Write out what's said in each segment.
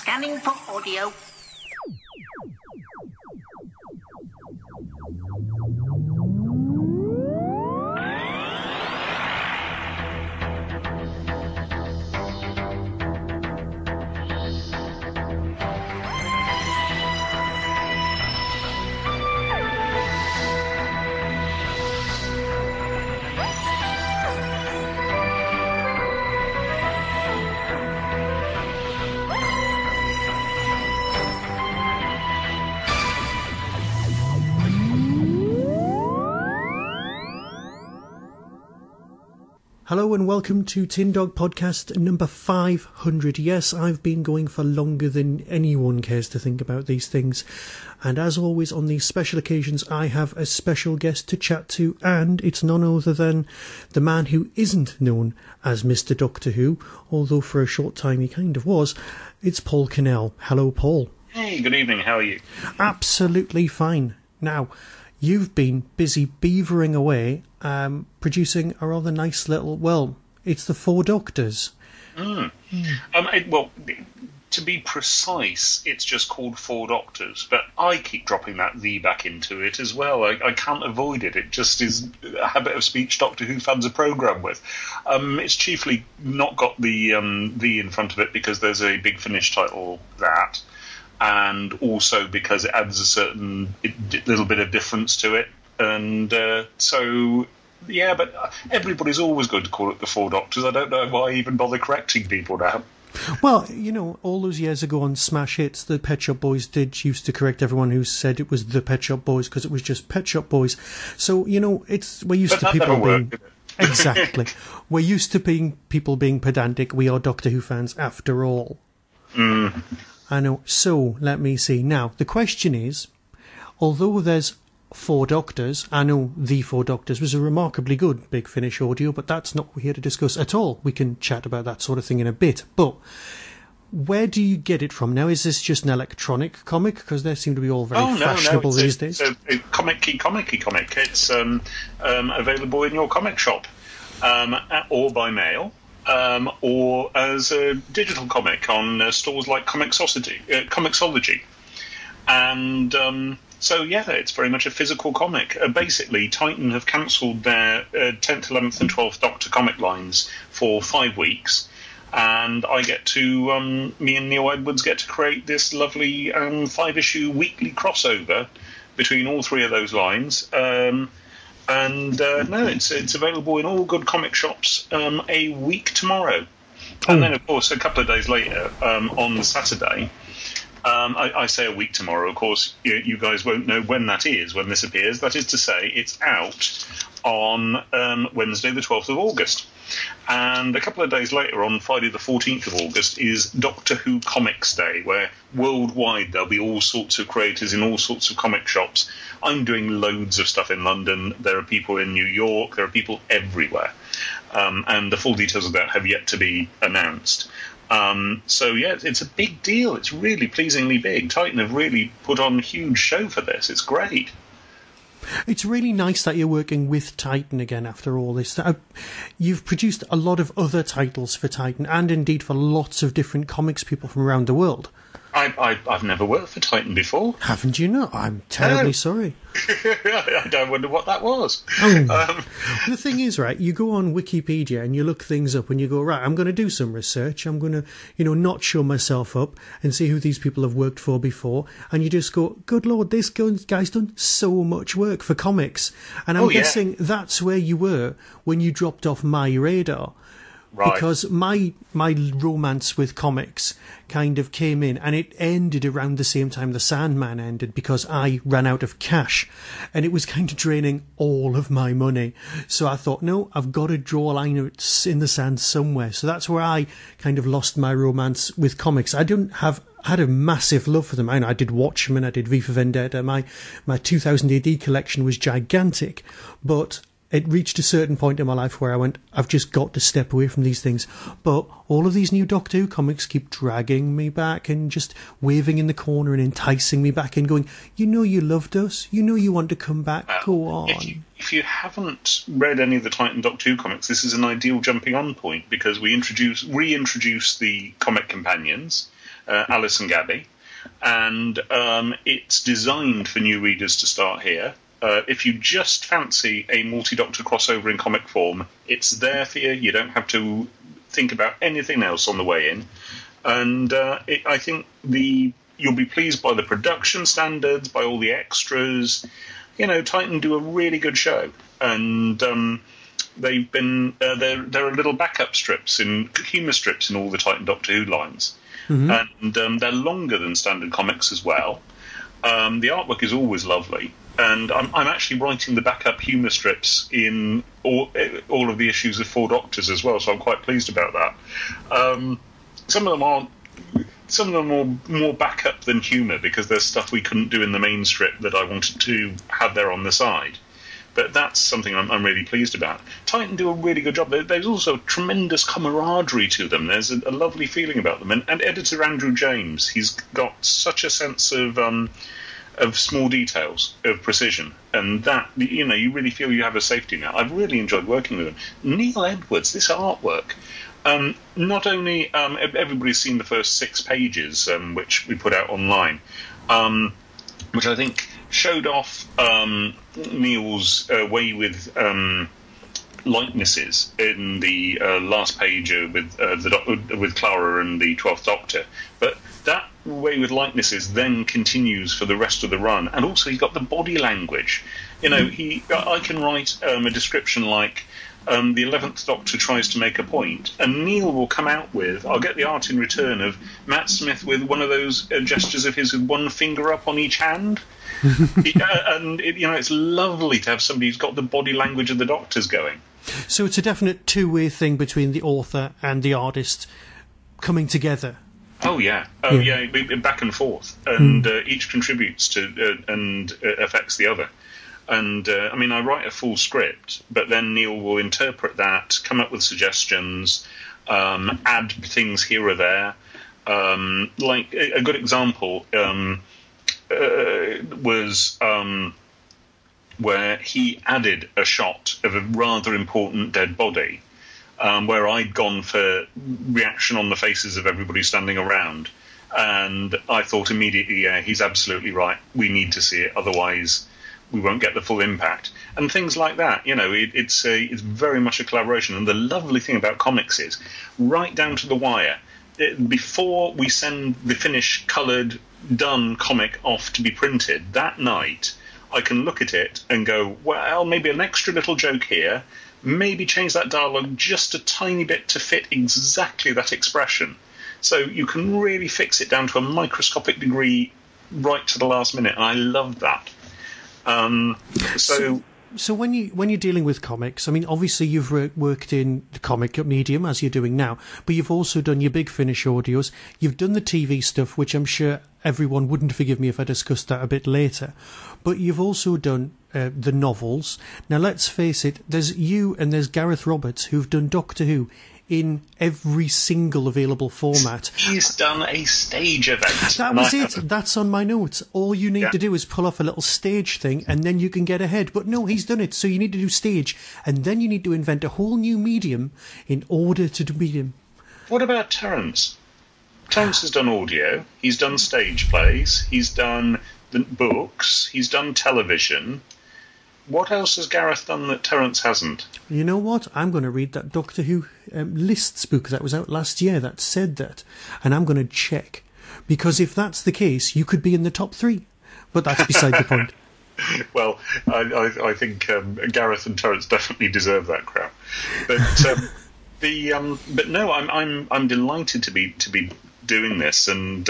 Scanning for audio. Hello and welcome to Tin Dog Podcast number 500. Yes, I've been going for longer than anyone cares to think about these things. And as always, on these special occasions, I have a special guest to chat to, and it's none other than the man who isn't known as Mr. Doctor Who, although for a short time he kind of was. It's Paul Cornell. Hello, Paul. Hey, good evening. How are you? Absolutely fine. Now, you've been busy beavering away, producing a rather nice little, well, it's the Four Doctors. Well, to be precise, it's just called Four Doctors, but I keep dropping that "the" back into it as well. I can't avoid it. It just is a habit of speech Doctor Who fans are programmed with. It's chiefly not got the "the" in front of it because there's a Big Finish title, that, and also because it adds a certain little bit of difference to it. And so, yeah, but everybody's always going to call it the Four Doctors. I don't know why I even bother correcting people now. Well, you know, all those years ago on Smash Hits, the Pet Shop Boys used to correct everyone who said it was the Pet Shop Boys because it was just Pet Shop Boys. So, you know, we're used to people being... Exactly. We're used to people being pedantic. We are Doctor Who fans after all. Mm. I know. So, let me see. Now, the question is, although there's Four Doctors, I know The Four Doctors was a remarkably good Big Finish audio, but that's not what we're here to discuss at all. We can chat about that sort of thing in a bit. But where do you get it from now? Is this just an electronic comic? Because they seem to be all very fashionable these days. It's a comic-y comic. It's available in your comic shop, or by mail. Or as a digital comic on stores like Comixology. And so, yeah, it's very much a physical comic. Basically, Titan have cancelled their 10th, 11th and 12th Doctor comic lines for 5 weeks. And I get to, me and Neil Edwards get to create this lovely 5-issue weekly crossover between all three of those lines. No, it's available in all good comic shops a week tomorrow. And then, of course, a couple of days later, on Saturday, I say a week tomorrow, of course, you guys won't know when that is, when this appears. That is to say, it's out on Wednesday, the 12th of August. And a couple of days later, on Friday, the 14th of August, is Doctor Who Comics Day, where worldwide there'll be all sorts of creators in all sorts of comic shops. I'm doing loads of stuff in London. There are people in New York. There are people everywhere. And the full details of that have yet to be announced. So, yeah, it's a big deal. It's really pleasingly big. Titan have really put on a huge show for this. It's great. It's really nice that you're working with Titan again after all this. You've produced a lot of other titles for Titan and indeed for lots of different comics people from around the world. I've never worked for Titan before. Haven't you not? I'm terribly sorry. I don't wonder what that was. The thing is, right, you go on Wikipedia and you look things up and you go, right, I'm going to do some research. I'm going to, not show myself up and see who these people have worked for before. And you just go, good Lord, this guy's done so much work for comics. And I'm guessing that's where you were when you dropped off my radar. Right. Because my romance with comics kind of came in, and it ended around the same time the Sandman ended because I ran out of cash, and it was kind of draining all of my money. So I thought, no, I've got to draw a line in the sand somewhere. So that's where I kind of lost my romance with comics. I had a massive love for them. I did Watchmen, I did V for Vendetta. My 2000 AD collection was gigantic, but it reached a certain point in my life where I went, I've just got to step away from these things. But all of these new Doctor Who comics keep dragging me back and just waving in the corner and enticing me back in, going, you know you loved us, you know you want to come back, go on. If you haven't read any of the Titan Doctor Who comics, this is an ideal jumping on point, because we reintroduce the comic companions, Alice and Gabby, and it's designed for new readers to start here. If you just fancy a multi-Doctor crossover in comic form, it's there for you. You don't have to think about anything else on the way in. And I think you'll be pleased by the production standards, by all the extras. You know, Titan do a really good show. And they've been there are little backup strips, humour strips in all the Titan Doctor Who lines. Mm-hmm. And they're longer than standard comics as well. The artwork is always lovely. And I'm actually writing the backup humour strips in all of the issues of Four Doctors as well, so I'm quite pleased about that. Some of them are more backup than humour, because there's stuff we couldn't do in the main strip that I wanted to have there on the side. But that's something I'm really pleased about. Titan do a really good job. There's also tremendous camaraderie to them. There's a lovely feeling about them. And editor Andrew James, he's got such a sense of small details, of precision, and that, you know, you really feel you have a safety net. I've really enjoyed working with him. Neil Edwards, this artwork, not only everybody's seen the first 6 pages, which we put out online, which I think showed off Neil's way with likenesses in the last page with Clara and the 12th Doctor, but that way with likenesses then continues for the rest of the run. And also he's got the body language. You know, I can write a description like the 11th Doctor tries to make a point, and Neil will come out with, I'll get the art in return of Matt Smith with one of those gestures of his with one finger up on each hand. And it's lovely to have somebody who's got the body language of the Doctors going. So it's a definite two-way thing between the author and the artist coming together. Oh yeah, back and forth, and each contributes to and affects the other. And I mean, I write a full script, but then Neil will interpret that, come up with suggestions, add things here or there. Like a good example was where he added a shot of a rather important dead body, where I'd gone for reaction on the faces of everybody standing around. And I thought immediately, yeah, he's absolutely right. We need to see it, otherwise we won't get the full impact. And things like that, you know, it's very much a collaboration. And the lovely thing about comics is, right down to the wire, before we send the finished, coloured, done comic off to be printed, that night, I can look at it and go, well, maybe an extra little joke here, maybe change that dialogue just a tiny bit to fit exactly that expression. So you can really fix it down to a microscopic degree right to the last minute, and I love that. So when you're dealing with comics, I mean, obviously you've worked in the comic medium, as you're doing now, but you've also done your Big Finish audios, you've done the TV stuff, which I'm sure everyone wouldn't forgive me if I discussed that a bit later, but you've also done the novels. Now, let's face it, there's you and there's Gareth Roberts who've done Doctor Who in every single available format. He's done a stage event. That was it. That's on my notes. All you need to do is pull off a little stage thing and then you can get ahead. But no, he's done it. So you need to do stage and then you need to invent a whole new medium in order to beat him. What about Terence? Terence has done audio. He's done stage plays. He's done the books. He's done television. What else has Gareth done that Terence hasn't? You know what? I'm going to read that Doctor Who lists book that was out last year that said that, and I'm going to check. Because if that's the case, you could be in the top 3. But that's beside the point. Well, I think Gareth and Terence definitely deserve that crap. But but no, I'm delighted to be doing this, and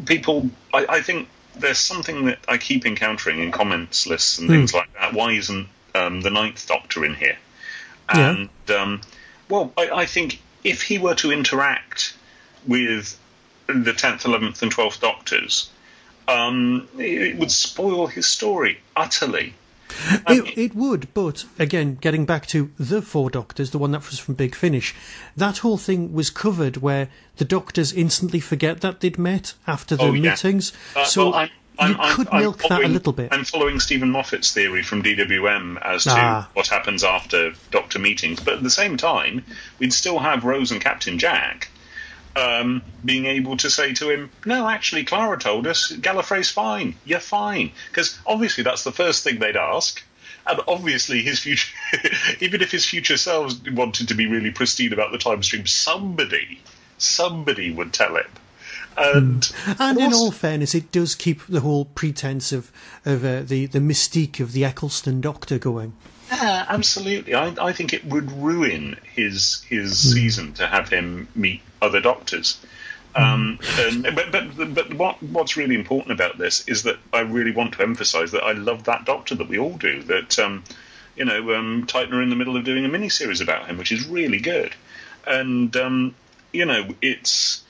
people. I think there's something that I keep encountering in comments lists and things like that. Why isn't the 9th Doctor in here? And well, I think if he were to interact with the 10th, 11th, and 12th Doctors, it would spoil his story utterly. It would, but again, getting back to the Four Doctors, the one that was from Big Finish, that whole thing was covered where the Doctors instantly forget that they'd met after the meetings. You could milk that a little bit. I'm following Stephen Moffat's theory from DWM as to what happens after Doctor meetings, but at the same time, we'd still have Rose and Captain Jack being able to say to him, no, actually, Clara told us Gallifrey's fine. You're fine. Because obviously that's the first thing they'd ask. And obviously his future, even if his future selves wanted to be really pristine about the time stream, somebody would tell him. And in all fairness, it does keep the whole pretense of the mystique of the Eccleston Doctor going. Yeah, absolutely. I think it would ruin his season to have him meet other Doctors. But what's really important about this is that I really want to emphasise that I love that Doctor, that we all do. That Titan are in the middle of doing a miniseries about him, which is really good. And it's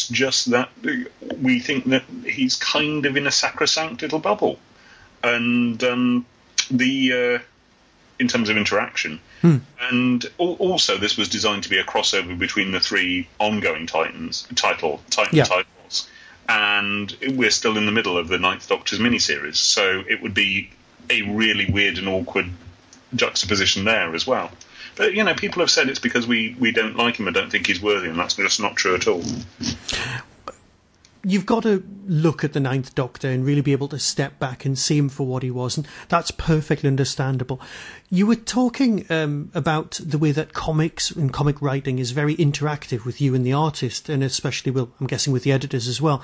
just that we think that he's kind of in a sacrosanct little bubble, and in terms of interaction. And also this was designed to be a crossover between the three ongoing Titan titles, and we're still in the middle of the Ninth Doctor's miniseries, so it would be a really weird and awkward juxtaposition there as well. But, people have said it's because we don't like him and don't think he's worthy, and that's just not true at all. You've got to look at the Ninth Doctor and really be able to step back and see him for what he was, and that's perfectly understandable. You were talking about the way that comics and comic writing is very interactive with you and the artist, and especially, I'm guessing, with the editors as well.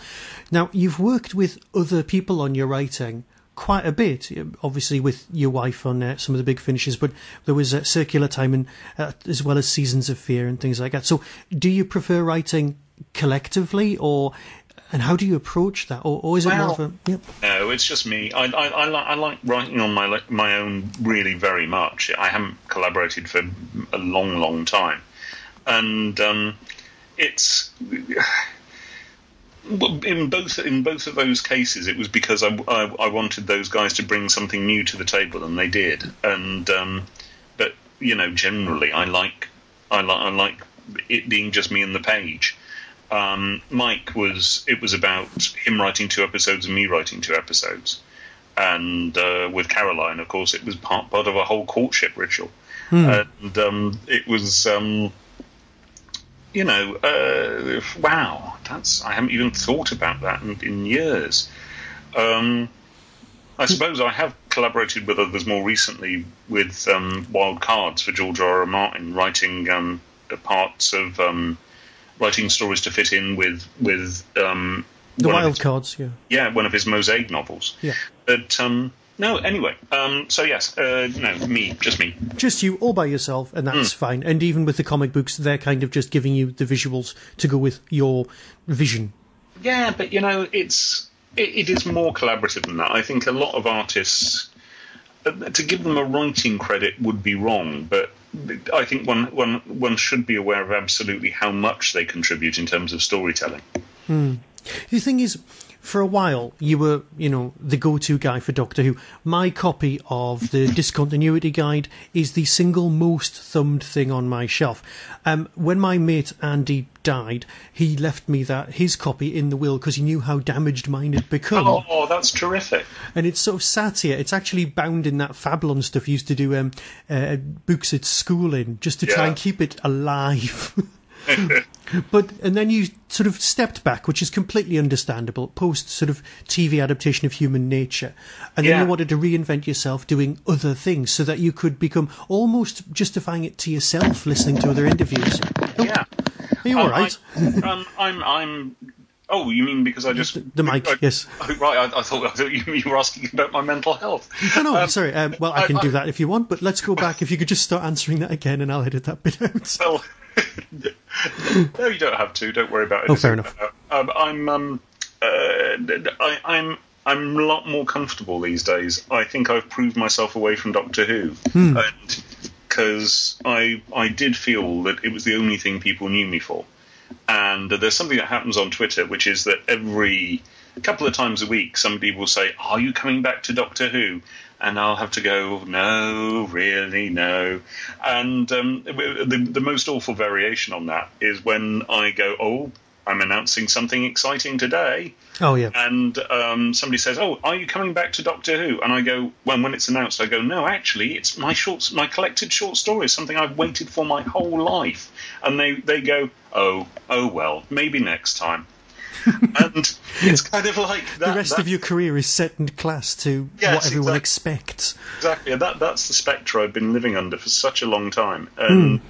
Now, you've worked with other people on your writing quite a bit, obviously with your wife on some of the Big Finishes, but there was Circular Time and as well as Seasons of Fear and things like that. So do you prefer writing collectively, and how do you approach that, or is it more of a... Yep. No, it's just me. I like writing on my own really very much. I haven't collaborated for a long time, and it's... In both of those cases, it was because I wanted those guys to bring something new to the table, and they did. And but generally, I like it being just me and the page. Mike it was about him writing 2 episodes and me writing 2 episodes, and with Caroline, of course, it was part of a whole courtship ritual, and it was. Wow, I haven't even thought about that in years. I suppose I have collaborated with others more recently with Wild Cards for George R. R. Martin, writing parts of writing stories to fit in with the Wild Cards, yeah, one of his Mosaic novels. Yeah, but. No, anyway, so yes, just me. Just you, all by yourself, and that's fine. And even with the comic books, they're kind of just giving you the visuals to go with your vision. Yeah, but, it is more collaborative than that. I think a lot of artists, to give them a writing credit would be wrong, but I think one should be aware of absolutely how much they contribute in terms of storytelling. The thing is, for a while, you were, the go-to guy for Doctor Who. My copy of the Discontinuity Guide is the single most thumbed thing on my shelf. When my mate Andy died, he left me his copy in the will because he knew how damaged mine had become. Oh, that's terrific. And it's sort of sat here. It's actually bound in that Fablon stuff you used to do books at school in, just to try and keep it alive. And then you sort of stepped back, which is completely understandable, post sort of TV adaptation of Human Nature, and then you wanted to reinvent yourself doing other things so that you could become almost justifying it to yourself, listening to other interviews. Yeah. Are you all right? I'm. Oh, you mean because I just... The mic, yes. Right, I thought you were asking about my mental health. No, sorry. Well, I can do that if you want, but let's go back. If you could just start answering that again, and I'll edit that bit out. Well, no, you don't have to. Don't worry about it. Oh, fair enough. I'm a lot more comfortable these days. I think I've proved myself away from Doctor Who. And because I did feel that it was the only thing people knew me for. And there's something that happens on Twitter, which is that every a couple of times a week, somebody will say, "Are you coming back to Doctor Who?" And I'll have to go, "No, really, no." And the most awful variation on that is when I go, "Oh, I'm announcing something exciting today." Oh, yeah. And somebody says, "Oh, are you coming back to Doctor Who?" And I go, when it's announced, I go, "No, actually, it's my collected short stories, something I've waited for my whole life." And they go, "Oh, well, maybe next time." And it's kind of like that. The rest of your career is second class to what everyone expects. Exactly. That's the spectre I've been living under for such a long time. And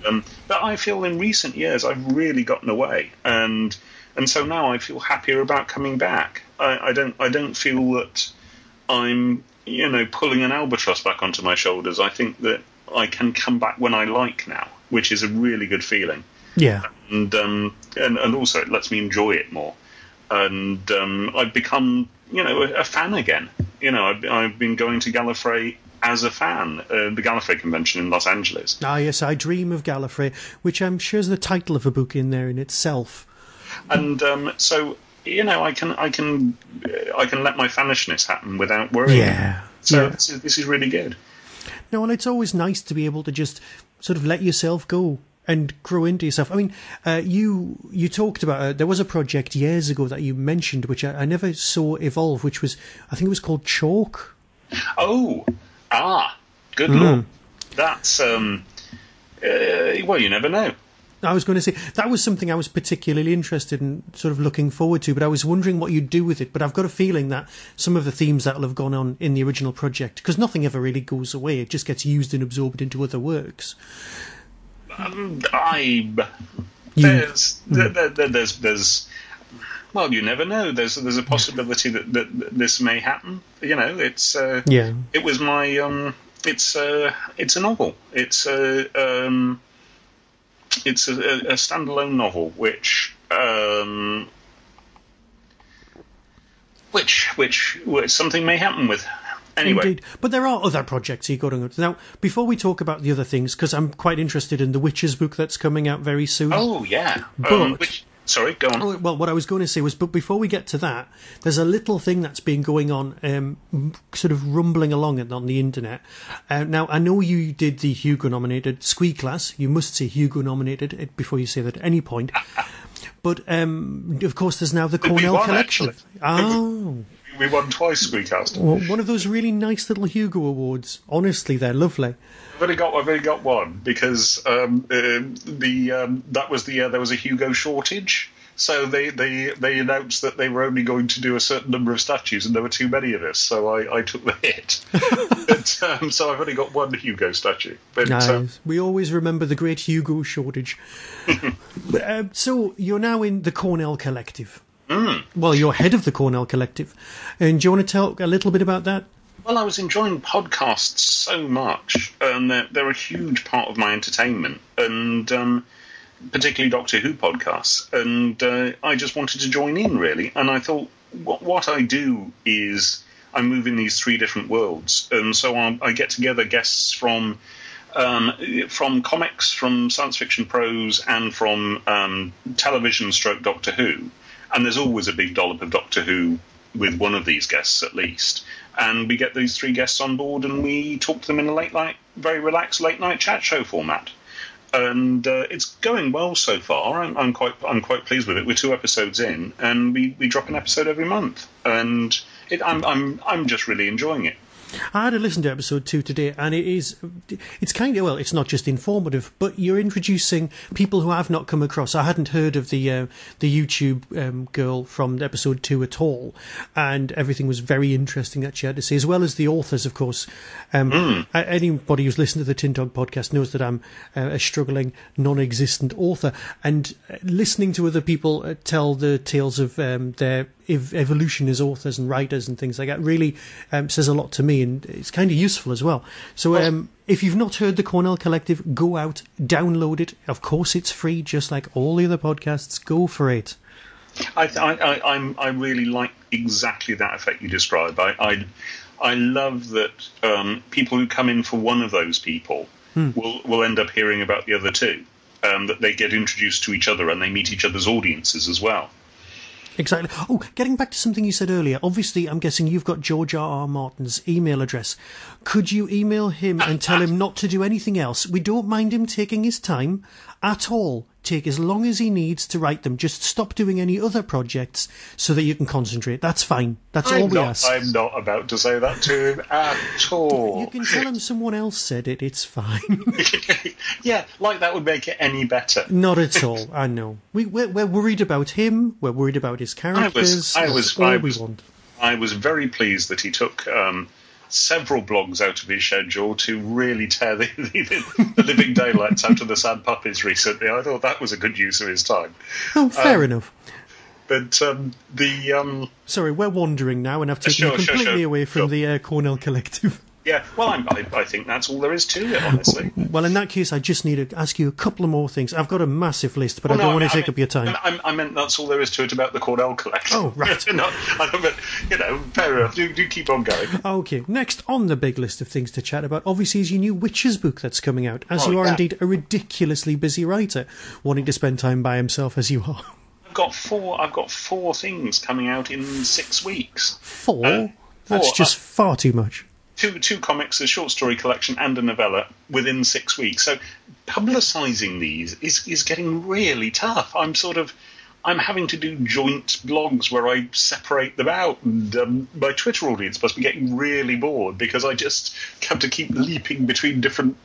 but I feel in recent years I've really gotten away. And so now I feel happier about coming back. I don't feel that I'm, pulling an albatross back onto my shoulders. I think that I can come back when I like now, which is a really good feeling. Yeah. And also it lets me enjoy it more. And I've become, a fan again. I've been going to Gallifrey as a fan, the Gallifrey convention in Los Angeles. Ah, yes, I Dream of Gallifrey, which I'm sure is the title of a book in there in itself. And so, I can let my fanishness happen without worrying. Yeah. So this is really good. No, and it's always nice to be able to just sort of let yourself go and grow into yourself. I mean, you talked about, there was a project years ago that you mentioned, which I never saw evolve, which was, I think it was called Chalk. Good lord. That's, well, you never know. I was going to say, that was something I was particularly interested in, sort of looking forward to, but I was wondering what you'd do with it. But I've got a feeling that some of the themes that will have gone on in the original project, because nothing ever really goes away, it just gets used and absorbed into other works. There's well, you never know. There's a possibility that this may happen. It was my it's a novel. It's a standalone novel which something may happen with. Anyway. Indeed. But there are other projects you've got on. Now, before we talk about the other things, because I'm quite interested in the Witches book that's coming out very soon. Oh, yeah. Sorry, go on. Well, what I was going to say was, but before we get to that, there's a little thing that's been going on, sort of rumbling along on the internet. Now, I know you did the Hugo-nominated Squeak Class. You must say Hugo-nominated before you say that at any point. But, of course, there's now the Cornell collection. Oh. We won twice, Squeakcast. Well, one of those really nice little Hugo Awards. Honestly, they're lovely. I've only got one because there was a Hugo shortage. So they announced that they were only going to do a certain number of statues, and there were too many of us, so I took the hit. So I've only got one Hugo statue. But, nice. We always remember the great Hugo shortage. So you're now in the Cornell Collective. Well, you're head of the Cornell Collective. And do you want to talk a little bit about that? Well, I was enjoying podcasts so much, and they're a huge part of my entertainment, and particularly Doctor Who podcasts. And I just wanted to join in, really. And I thought, what I do is I move in these three different worlds. And so I get together guests from comics, from science fiction prose, and from television stroke Doctor Who. And there's always a big dollop of Doctor Who with one of these guests at least. And we get these three guests on board and we talk to them in a very relaxed late night chat show format. And it's going well so far. I'm quite pleased with it. We're 2 episodes in, and we drop an episode every month. And I'm just really enjoying it. I had to listen to episode 2 today, and it's kind of, well, it's not just informative, but you're introducing people who I've not come across. I hadn't heard of the YouTube girl from episode 2 at all, and everything was very interesting that she had to say, as well as the authors, of course. Anybody who's listened to the Tin Dog podcast knows that I'm a struggling, non-existent author, and listening to other people tell the tales of their evolution as authors and writers and things like that really says a lot to me, and it's kind of useful as well. So if you've not heard the Cornell Collective, go out, download it. Of course it's free, just like all the other podcasts. Go for it. I really like exactly that effect you describe. I love that people who come in for one of those people will end up hearing about the other two, that they get introduced to each other and they meet each other's audiences as well. Exactly. Oh, getting back to something you said earlier, obviously I'm guessing you've got George R.R. Martin's email address. Could you email him and tell him not to do anything else? We don't mind him taking his time at all. Take as long as he needs to write them. Just stop doing any other projects so that you can concentrate. That's fine. That's all we ask. I'm not about to say that to him at all. You can tell him someone else said it. It's fine. Yeah, like that would make it any better. Not at all. I know. We're worried about him. We're worried about his characters. I was very pleased that he took several blogs out of his schedule to really tear the living daylights out of the sad puppies recently. I thought that was a good use of his time. Oh, fair enough. But Sorry, we're wandering now, and I've taken you completely away from the Cornell Collective. Yeah, well, I think that's all there is to it, honestly. Well, in that case, I just need to ask you a couple of more things. I've got a massive list, but I don't want to take up your time. I meant that's all there is to it about the Cornell collection. Oh, right. Fair enough. Do keep on going. Okay, next on the big list of things to chat about, obviously, is your new Witches book that's coming out, as you are indeed a ridiculously busy writer, wanting to spend time by himself as you are. I've got four things coming out in 6 weeks. Four? That's just far too much. Two comics, a short story collection, and a novella within 6 weeks. So publicising these is getting really tough. I'm having to do joint blogs where I separate them out, and my Twitter audience must be getting really bored because I just have to keep leaping between different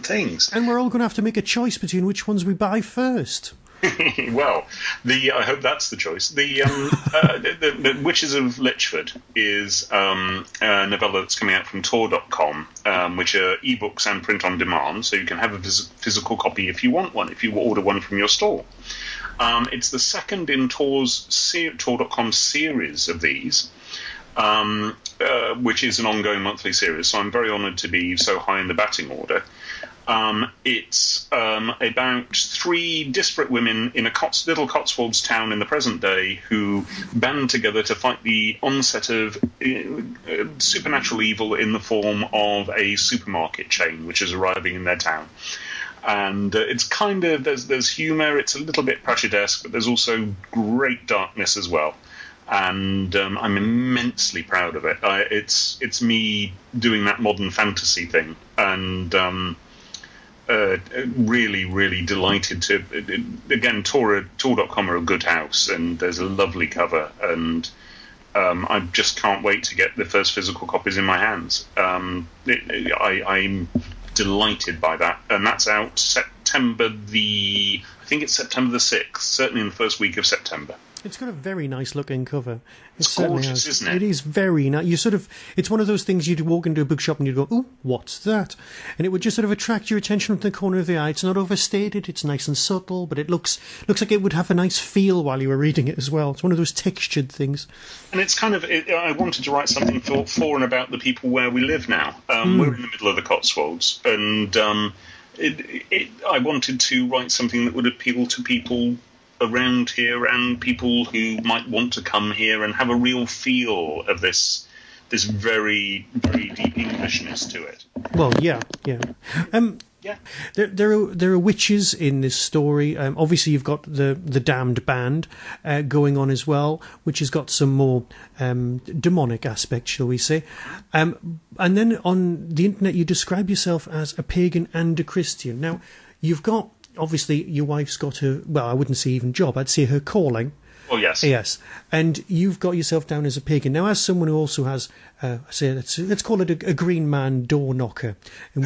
things. And we're all going to have to make a choice between which ones we buy first. Well, I hope that's the choice. The Witches of Lichford is a novella that's coming out from Tor.com, which are ebooks and print on demand, so you can have a physical copy if you want one, if you order one from your store. It's the second in Tor.com series of these, which is an ongoing monthly series, so I'm very honoured to be so high in the batting order. It's about three disparate women in a little Cotswolds town in the present day who band together to fight the onset of supernatural evil in the form of a supermarket chain which is arriving in their town. And it's kind of, there's humour, it's a little bit Pratchett-esque, but there's also great darkness as well. And I'm immensely proud of it. It's me doing that modern fantasy thing, and really, really delighted to. Again, Tor.com are a good house, and there's a lovely cover, and I just can't wait to get the first physical copies in my hands. I'm delighted by that, and that's out September the 6th, certainly in the first week of September. It's got a very nice looking cover. It's gorgeous, isn't it? It is very nice. It's one of those things you'd walk into a bookshop and you'd go, "Ooh, what's that?" And it would just sort of attract your attention from the corner of the eye. It's not overstated. It's nice and subtle, but it looks like it would have a nice feel while you were reading it as well. It's one of those textured things. And it's kind of, I wanted to write something for and about the people where we live now. We're in the middle of the Cotswolds, and I wanted to write something that would appeal to people around here and people who might want to come here and have a real feel of this very, very deep Englishness to it. Well, yeah. There are witches in this story. Obviously, you've got the Damned Band going on as well, which has got some more demonic aspect, shall we say. And then on the internet, you describe yourself as a pagan and a Christian. Now, you've got, obviously, your wife's got her, well, I wouldn't say even job, I'd say her calling. Oh, yes. Yes. And you've got yourself down as a pagan. Now, as someone who also has, let's call it a green man door knocker, and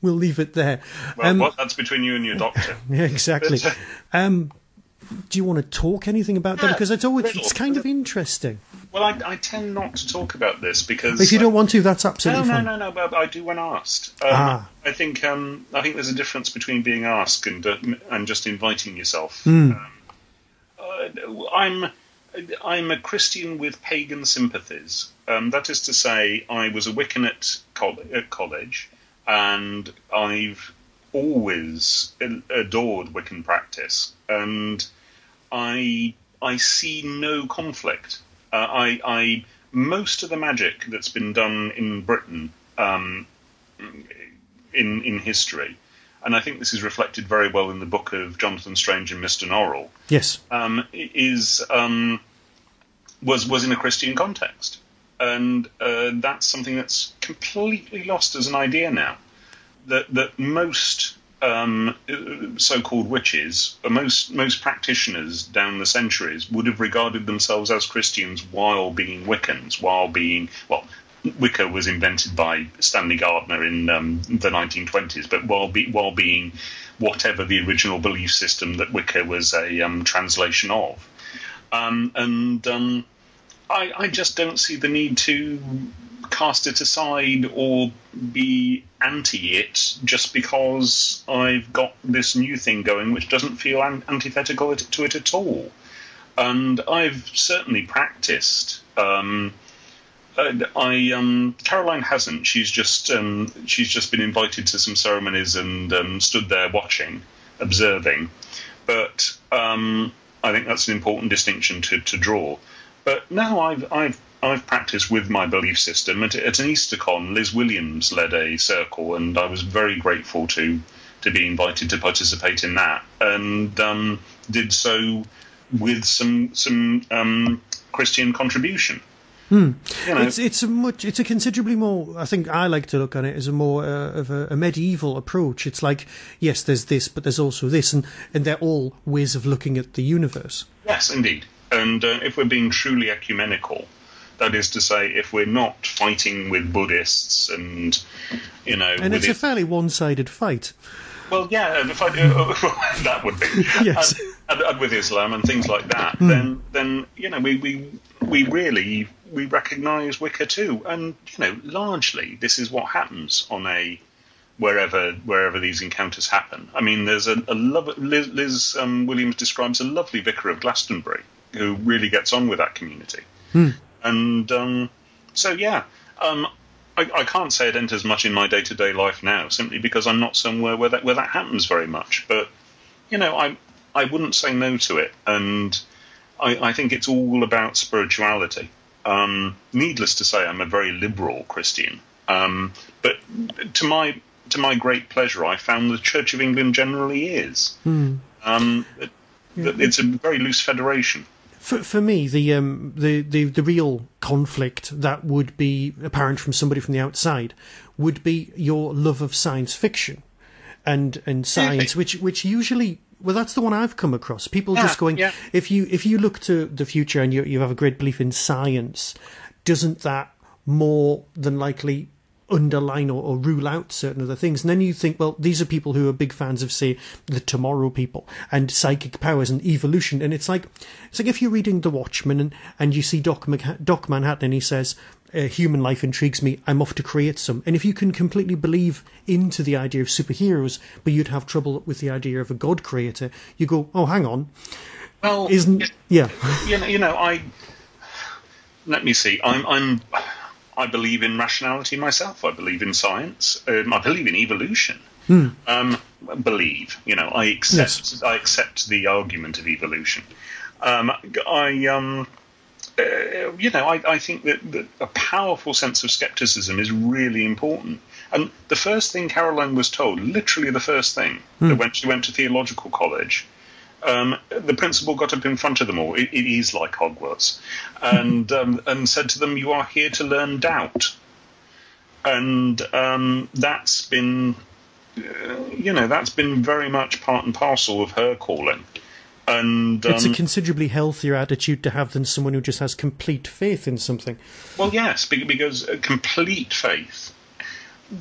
we'll leave it there. Well, that's between you and your doctor. Yeah, exactly. Do you want to talk anything about that? Because it's kind of interesting. Well, I tend not to talk about this because if you don't want to, that's absolutely fine. No. But I do when asked. I think there's a difference between being asked and just inviting yourself. I'm a Christian with pagan sympathies. That is to say, I was a Wiccan at college, and I've always adored Wiccan practice, and I see no conflict. Most of the magic that's been done in Britain in history, and I think this is reflected very well in the book of Jonathan Strange and Mr. Norrell. Yes, was in a Christian context, and that's something that's completely lost as an idea now. That most so-called witches, most practitioners down the centuries would have regarded themselves as Christians while being Wiccans, Wicca was invented by Stanley Gardner in the 1920s, but while being whatever the original belief system that Wicca was a translation of. I just don't see the need to cast it aside or be anti it just because I've got this new thing going which doesn't feel antithetical to it at all. And I've certainly practiced. Caroline hasn't. She's just been invited to some ceremonies and stood there watching, observing. But I think that's an important distinction to draw. But now I've practiced with my belief system. At an EasterCon, Liz Williams led a circle, and I was very grateful to be invited to participate in that, and did so with some Christian contribution. You know, it's a considerably more. I think I like to look at it as a more of a medieval approach. It's like, yes, there's this, but there's also this, and they're all ways of looking at the universe. Yes, indeed. And if we're being truly ecumenical, that is to say, if we're not fighting with Buddhists and, and it's a fairly one-sided fight. Well, yeah, that would be. Yes. And with Islam and things like that, then we recognise Wicca too, and largely this is what happens on a wherever these encounters happen. I mean, there's Liz Williams describes a lovely vicar of Glastonbury who really gets on with that community, and so yeah. I can't say it enters much in my day-to-day life now, simply because I'm not somewhere where that happens very much. But I wouldn't say no to it, and I think it's all about spirituality. Needless to say, I'm a very liberal Christian, but to my great pleasure, I found the Church of England generally is. It's a very loose federation. For me, the real conflict that would be apparent from somebody from the outside would be your love of science fiction and science, which usually, well, that's the one I've come across. People just going, if you look to the future and you have a great belief in science, doesn't that more than likely underline or rule out certain other things? And then you think, well, these are people who are big fans of, say, the Tomorrow People and psychic powers and evolution, and it's like if you're reading The Watchmen and you see Doc Manhattan and he says, human life intrigues me, I'm off to create some. And if you can completely believe into the idea of superheroes, but you'd have trouble with the idea of a god creator, you go, oh, hang on. Well, let me see. I believe in rationality myself. I believe in science. I believe in evolution. I accept the argument of evolution. I think that a powerful sense of skepticism is really important. And the first thing Caroline was told, literally the first thing, that when she went to theological college, the principal got up in front of them all. It is like Hogwarts, and said to them, "You are here to learn doubt," and that's been very much part and parcel of her calling. And it's a considerably healthier attitude to have than someone who just has complete faith in something. Well, yes, because complete faith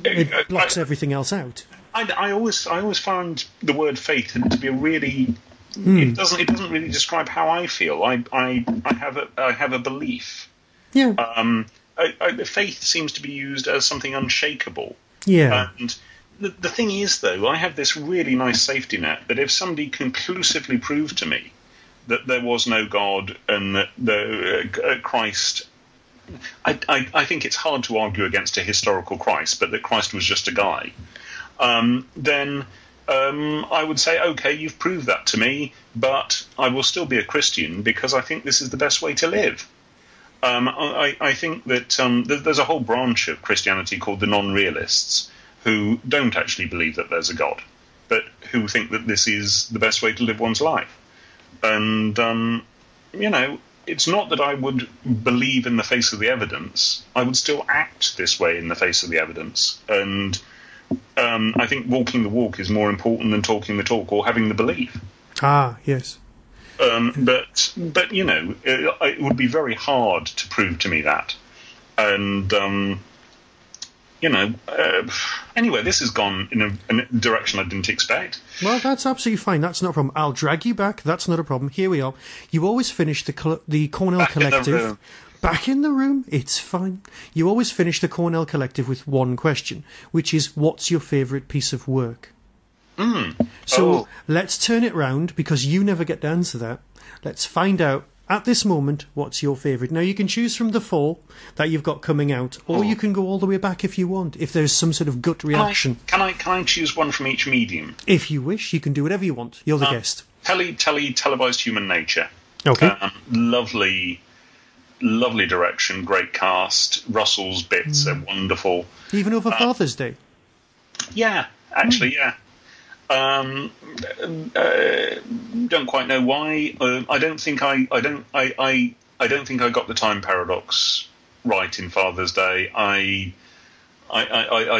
it blocks everything else out. I always found the word faith to be a really it doesn't really describe how I feel. I have a belief. Yeah. Faith seems to be used as something unshakable. Yeah. And the thing is, though, I have this really nice safety net that if somebody conclusively proved to me that there was no God and that Christ, I think it's hard to argue against a historical Christ, but that Christ was just a guy, then I would say, okay, you've proved that to me, but I will still be a Christian because I think this is the best way to live. I think that there's a whole branch of Christianity called the non-realists who don't actually believe that there's a God, but who think that this is the best way to live one's life. And, it's not that I would believe in the face of the evidence. I would still act this way in the face of the evidence. And I think walking the walk is more important than talking the talk or having the belief. Ah, yes. But it would be very hard to prove to me that. And, anyway, this has gone in a direction I didn't expect. Well, that's absolutely fine. That's not a problem. I'll drag you back. That's not a problem. Here we are. You always finish the Cornell Back Collective. Back in the room. It's fine. You always finish the Cornell Collective with one question, which is, what's your favourite piece of work? So let's turn it round, because you never get to answer that. Let's find out, at this moment, what's your favourite. Now, you can choose from the 4 that you've got coming out, or you can go all the way back if you want, if there's some sort of gut reaction. Can I choose one from each medium? If you wish, you can do whatever you want. You're the guest. Televised human nature. Okay. Lovely direction, great cast. Russell's bits are wonderful. Even over Father's Day? Yeah, actually, yeah. Don't quite know why. I don't think I got the time paradox right in Father's Day. I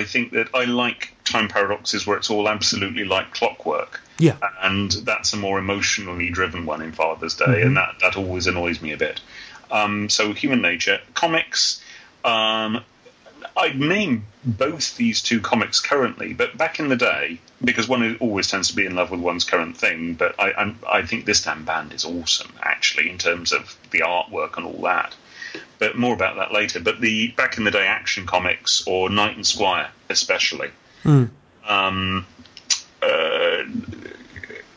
think that I like time paradoxes where it's all absolutely like clockwork. Yeah. And that's a more emotionally driven one in Father's Day, and that always annoys me a bit. So human nature, comics. I'd name both these 2 comics currently, but back in the day, because one always tends to be in love with one's current thing, but I think This Damn Band is awesome, actually, in terms of the artwork and all that. But more about that later. But the back in the day action comics, or Knight and Squire especially. And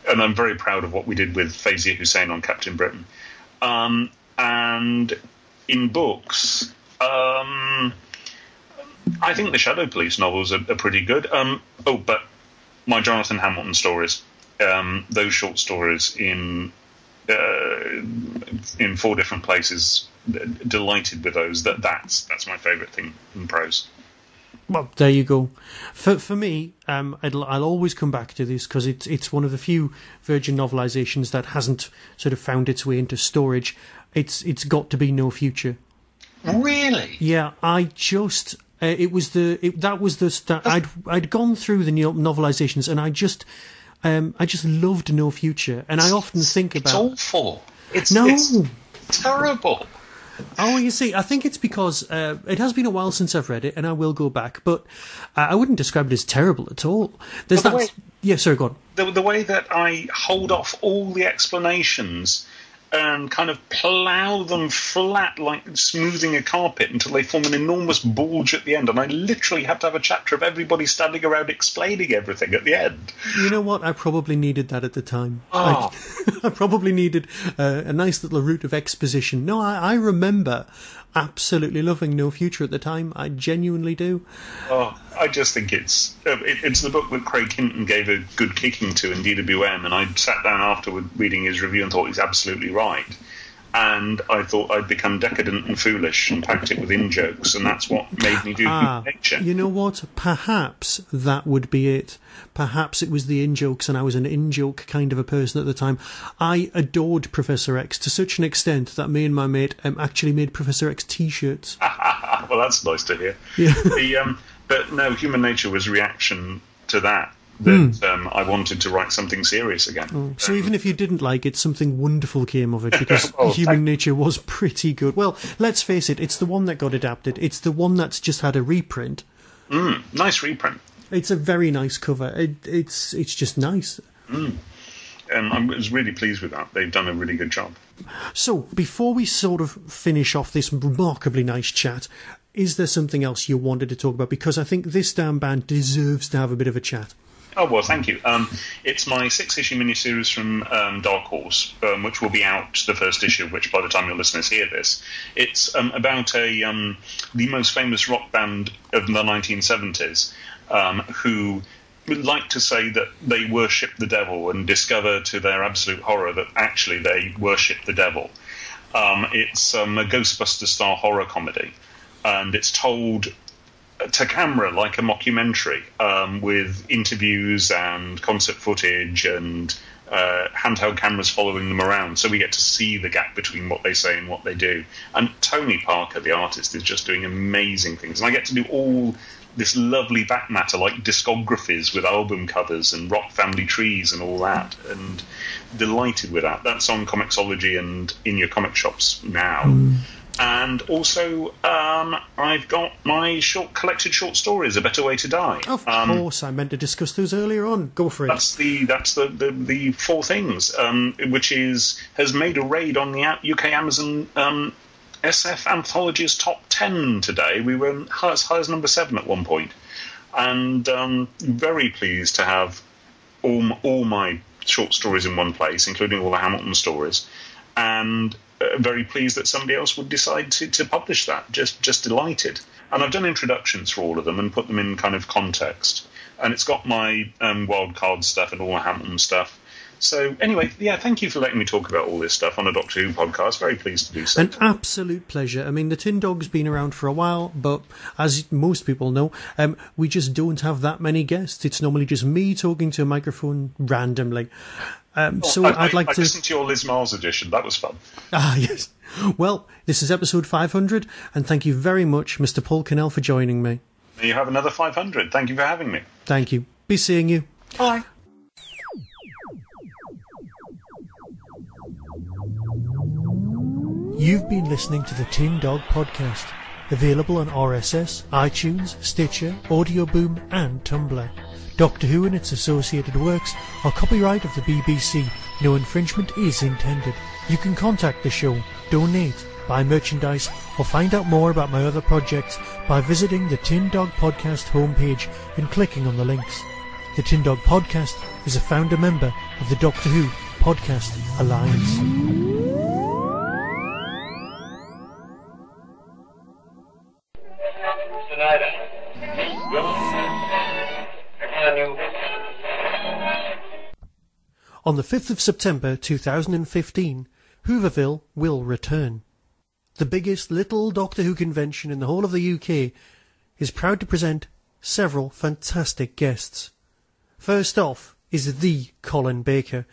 I'm very proud of what we did with Fazia Hussein on Captain Britain. And in books... I think the Shadow Police novels are pretty good. But my Jonathan Hamilton stories, those short stories in 4 different places, delighted with those. That's my favourite thing in prose. Well, there you go. For me, I'll always come back to this because it's one of the few Virgin novelisations that hasn't sort of found its way into storage. It's got to be No Future. Really? Yeah, I'd gone through the novelizations, and I just loved No Future, and I often think about. It's awful. It's terrible. Oh, you see, I think it's because it has been a while since I've read it, and I will go back, but I wouldn't describe it as terrible at all. Yeah, sorry, go on. The way that I hold off all the explanations and kind of plough them flat like smoothing a carpet until they form an enormous bulge at the end. And I literally have to have a chapter of everybody standing around explaining everything at the end. You know what? I probably needed that at the time. Oh. I probably needed a nice little route of exposition. No, I remember absolutely loving No Future at the time. I genuinely do. Oh, I just think it's the book that Craig Hinton gave a good kicking to in DWM, and I sat down afterward reading his review and thought he's absolutely right. And I thought I'd become decadent and foolish and packed it with in-jokes, and that's what made me do Human Nature. You know what? Perhaps that would be it. Perhaps it was the in-jokes, and I was an in-joke kind of a person at the time. I adored Professor X to such an extent that me and my mate actually made Professor X T-shirts. Well, that's nice to hear. Yeah. But no, Human Nature was a reaction to that. I wanted to write something serious again. Oh, so even if you didn't like it, something wonderful came of it, because Human Nature was pretty good. Well, let's face it, it's the one that got adapted. It's the one that's just had a reprint. Nice reprint. It's a very nice cover. It's just nice. I was really pleased with that. They've done a really good job. So, before we sort of finish off this remarkably nice chat, is there something else you wanted to talk about? Because I think This Damn Band deserves to have a bit of a chat. Oh, well, thank you. It's my 6-issue miniseries from Dark Horse, which will be out, the first issue, which by the time your listeners hear this, it's about the most famous rock band of the 1970s, who would like to say that they worship the devil and discover to their absolute horror that actually they worship the devil. It's a Ghostbusters-style horror comedy, and it's told to camera like a mockumentary, with interviews and concept footage and handheld cameras following them around, so we get to see the gap between what they say and what they do. And Tony Parker, the artist, is just doing amazing things, and I get to do all this lovely back matter, like discographies with album covers and rock family trees and all that, and delighted with that. That's on Comixology and in your comic shops now. And also, I've got my collected short stories, A Better Way to Die. Of course, I meant to discuss those earlier on. Go for it. That's the Four Things, which has made a raid on the UK Amazon SF Anthologies top 10 today. We were as high as number 7 at one point, and very pleased to have all my short stories in one place, including all the Hamilton stories, and very pleased that somebody else would decide to publish that. Just delighted. And I've done introductions for all of them and put them in kind of context. And it's got my wild card stuff and all my Hamilton stuff. So anyway, yeah, thank you for letting me talk about all this stuff on a Doctor Who podcast. Very pleased to do so. An absolute pleasure. I mean, the Tin Dog's been around for a while, but as most people know, we just don't have that many guests. It's normally just me talking to a microphone randomly. So I'd like to listen to your Liz Mars edition. That was fun. Ah, yes. Well, this is episode 500, and thank you very much, Mr. Paul Cornell, for joining me. You have another 500. Thank you for having me. Thank you. Be seeing you. Bye. You've been listening to the Tin Dog Podcast, available on RSS, iTunes, Stitcher, Audio Boom and Tumblr. Doctor Who and its associated works are copyright of the BBC. No infringement is intended. You can contact the show, donate, buy merchandise or find out more about my other projects by visiting the Tin Dog Podcast homepage and clicking on the links. The Tin Dog Podcast is a founder member of the Doctor Who Podcast Alliance. On the 5th of September 2015, Hooverville will return. The biggest little Doctor Who convention in the whole of the UK is proud to present several fantastic guests. First off is the Colin Baker,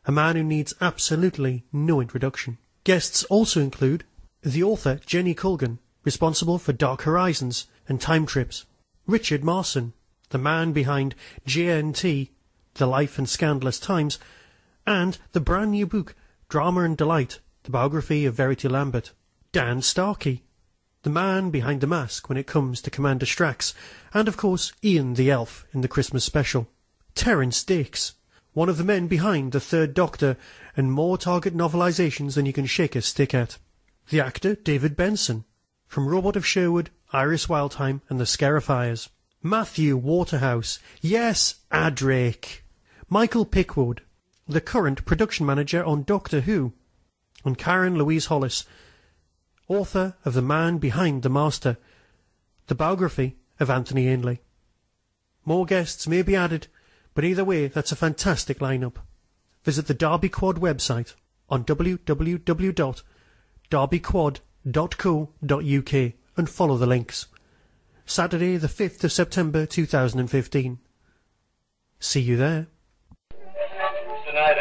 a man who needs absolutely no introduction. Guests also include the author Jenny Colgan, responsible for Dark Horizons and Time Trips, Richard Marson, the man behind JNT, The Life and Scandalous Times, and the brand new book, Drama and Delight, the biography of Verity Lambert. Dan Starkey, the man behind the mask when it comes to Commander Strax, and of course Ian the Elf in the Christmas special. Terence Dix, one of the men behind the Third Doctor and more Target novelisations than you can shake a stick at. The actor David Benson, from Robot of Sherwood, Iris Wildtime and the Scarifiers. Matthew Waterhouse, yes, Adrake. Michael Pickwood, the current production manager on Doctor Who, and Karen Louise Hollis, author of The Man Behind the Master, the biography of Anthony Ainley. More guests may be added, but either way, that's a fantastic lineup. Visit the Derby Quad website on www.derbyquad.co.uk and follow the links. Saturday the 5th of September 2015. See you there. Tonight.